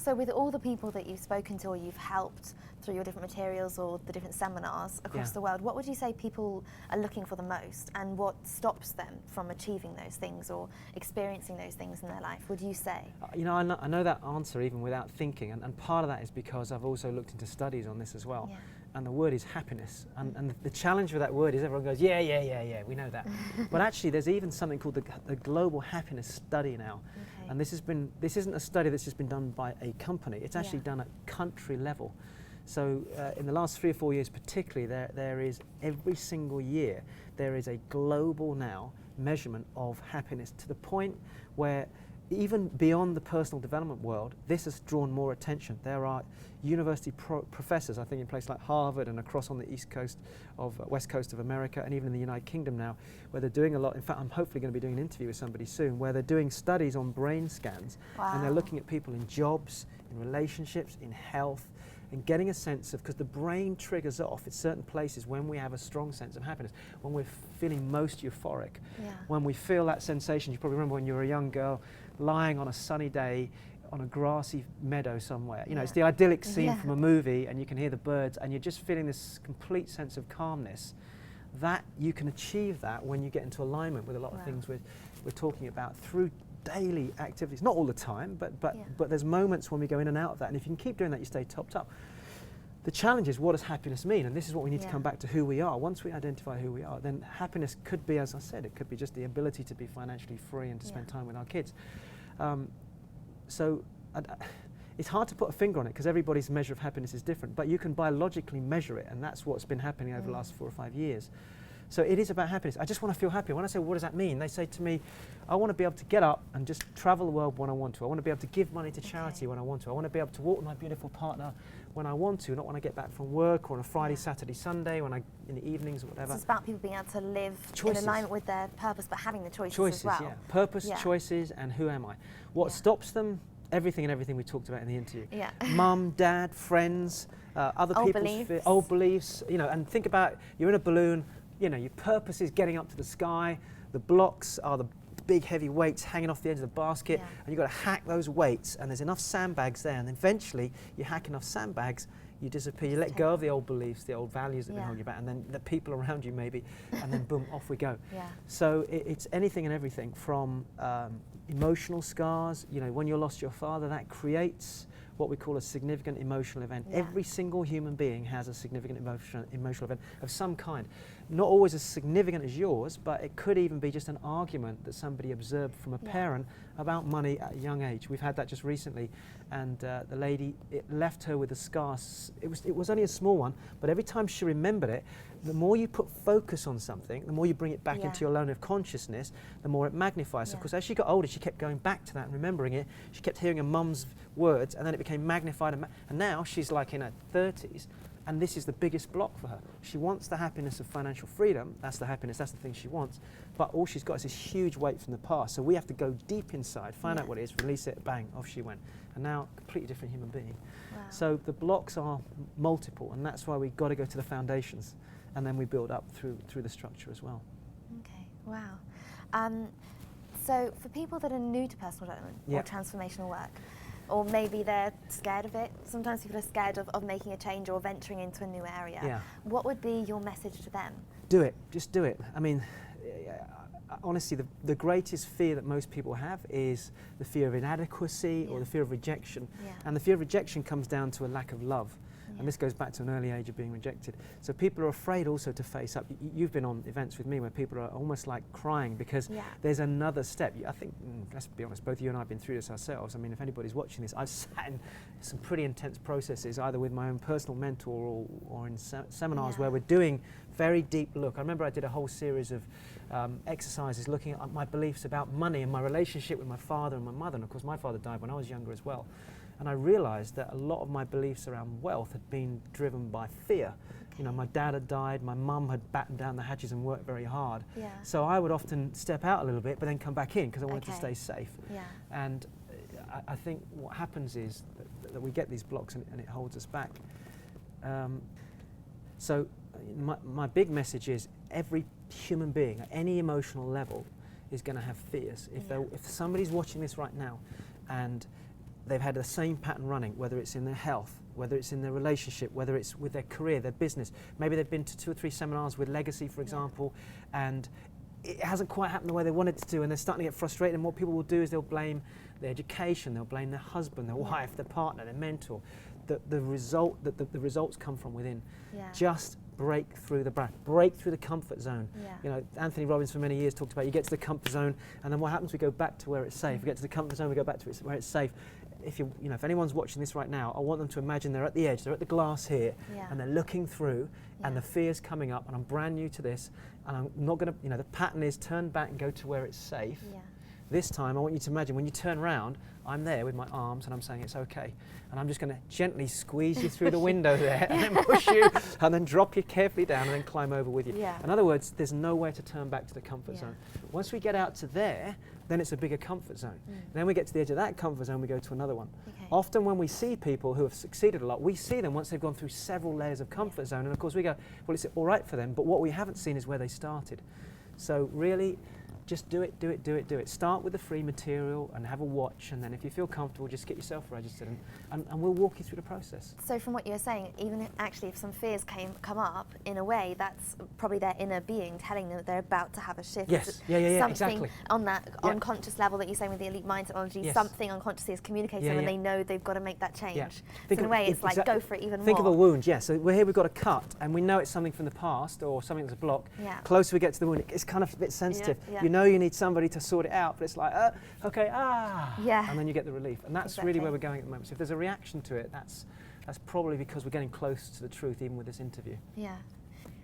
So with all the people that you've spoken to or you've helped through your different materials or the different seminars across the world, what would you say people are looking for the most, and what stops them from achieving those things or experiencing those things in their life, would you say? You know, I know that answer even without thinking, and part of that is because I've also looked into studies on this as well. Yeah. And the word is happiness. And the challenge with that word is everyone goes, yeah, we know that. But actually there's even something called the Global Happiness Study now. Okay. And this isn't a study that's just been done by a company, it's actually done at country level. So in the last 3 or 4 years particularly, there is every single year, there is a global now measurement of happiness, to the point where even beyond the personal development world, this has drawn more attention. There are university professors, I think in places like Harvard and across on the west coast of America, and even in the United Kingdom now, where they're doing a lot. In fact, I'm hopefully going to be doing an interview with somebody soon, where they're doing studies on brain scans. Wow. And they're looking at people in jobs, in relationships, in health, and getting a sense of, because the brain triggers off at certain places when we have a strong sense of happiness, when we're feeling most euphoric, when we feel that sensation. You probably remember when you were a young girl lying on a sunny day on a grassy meadow somewhere. You know, it's the idyllic scene from a movie, and you can hear the birds, and you're just feeling this complete sense of calmness. That you can achieve that when you get into alignment with a lot of things we're talking about through daily activities. Not all the time, but there's moments when we go in and out of that, and if you can keep doing that, you stay topped up. The challenge is, what does happiness mean? And this is what we need to come back to, who we are. Once we identify who we are, then happiness could be, as I said, it could be just the ability to be financially free and to spend time with our kids. So it's hard to put a finger on it, because everybody's measure of happiness is different, but you can biologically measure it, and that's what's been happening over the last 4 or 5 years. So it is about happiness. I just want to feel happy. When I say, what does that mean? They say to me, I want to be able to get up and just travel the world when I want to. I want to be able to give money to charity when I want to. I want to be able to walk with my beautiful partner when I want to, not when I get back from work or on a Friday, Saturday, Sunday, when in the evenings or whatever. So it's about people being able to live in alignment with their purpose, but having the choices as well. Purpose, choices, and who am I? What stops them? Everything we talked about in the interview. Mum, dad, friends, other people's old beliefs. You know, and think about, you're in a balloon. You know, your purpose is getting up to the sky. The blocks are the big heavy weights hanging off the edge of the basket, and you've got to hack those weights, and there's enough sandbags there, and eventually you hack enough sandbags, you disappear, you let go of the old beliefs, the old values that have been holding you back, and then the people around you maybe, and then boom, off we go. So it's anything and everything from emotional scars. You know, when you lost your father, that creates what we call a significant emotional event. Every single human being has a significant emotional event of some kind. Not always as significant as yours, but it could even be just an argument that somebody observed from a parent about money at a young age. We've had that just recently, and the lady, it left her with a scar. It was only a small one, but every time she remembered it, the more you put focus on something, the more you bring it back into your zone of consciousness, the more it magnifies. Of course, as she got older, she kept going back to that and remembering it. She kept hearing her mum's words, and then it became magnified. And now she's like in her 30s, and this is the biggest block for her. She wants the happiness of financial freedom. That's the happiness, that's the thing she wants. But all she's got is this huge weight from the past. So we have to go deep inside, find out what it is, release it, bang, off she went. And now, a completely different human being. So the blocks are multiple, and that's why we've got to go to the foundations. And then we build up through the structure as well. Okay, wow. So for people that are new to personal development or transformational work, or maybe they're scared of it, sometimes people are scared of making a change or venturing into a new area, what would be your message to them? Do it, just do it. I mean, honestly, the greatest fear that most people have is the fear of inadequacy or the fear of rejection. And the fear of rejection comes down to a lack of love. And this goes back to an early age of being rejected. So people are afraid also to face up. You've been on events with me where people are almost like crying because there's another step. I think, let's be honest, both you and I have been through this ourselves. I mean, if anybody's watching this, I've sat in some pretty intense processes, either with my own personal mentor or in seminars where we're doing very deep look. I remember I did a whole series of exercises looking at my beliefs about money and my relationship with my father and my mother. And of course, my father died when I was younger as well. And I realized that a lot of my beliefs around wealth had been driven by fear. You know, my dad had died, my mum had battened down the hatches and worked very hard. So I would often step out a little bit, but then come back in because I wanted to stay safe. And I think what happens is that we get these blocks and it holds us back. So my big message is every human being at any emotional level is going to have fears. If somebody's watching this right now and they've had the same pattern running, whether it's in their health, whether it's in their relationship, whether it's with their career, their business. Maybe they've been to 2 or 3 seminars with Legacy, for example, and it hasn't quite happened the way they wanted it to, and they're starting to get frustrated. And what people will do is they'll blame their education, they'll blame their husband, their wife, their partner, their mentor. The results come from within. Just break through the break through the comfort zone. You know, Anthony Robbins for many years talked about you get to the comfort zone, and then what happens? We go back to where it's safe. We get to the comfort zone, we go back to where it's safe. If anyone's watching this right now, I want them to imagine they're at the edge, they're at the glass here, and they're looking through, and the fear's coming up, and I'm brand new to this, and I'm not going to, the pattern is turn back and go to where it's safe. This time, I want you to imagine when you turn around, I'm there with my arms and I'm saying it's okay. And I'm just going to gently squeeze you through the window there and then push you and then drop you carefully down and then climb over with you. In other words, there's nowhere to turn back to the comfort zone. Once we get out to there, then it's a bigger comfort zone. Then we get to the edge of that comfort zone, we go to another one. Often when we see people who have succeeded a lot, we see them once they've gone through several layers of comfort zone, and of course we go, well, it's all right for them, but what we haven't seen is where they started. So really, just do it, do it, do it, do it. Start with the free material and have a watch, and then if you feel comfortable, just get yourself registered, and we'll walk you through the process. So from what you were saying, even if some fears come up, in a way, that's probably their inner being telling them that they're about to have a shift. Yes, something exactly. On that unconscious level that you're saying with the elite mind technology, something unconsciously is communicating and they know they've got to make that change. So in a way, it's like go for it even more. Think of a wound, so we've got a cut, and we know it's something from the past or something that's a block. Closer we get to the wound, it's kind of a bit sensitive. You know you need somebody to sort it out, but it's like, okay, and then you get the relief. And that's really where we're going at the moment. So if there's a reaction to it, that's probably because we're getting close to the truth even with this interview.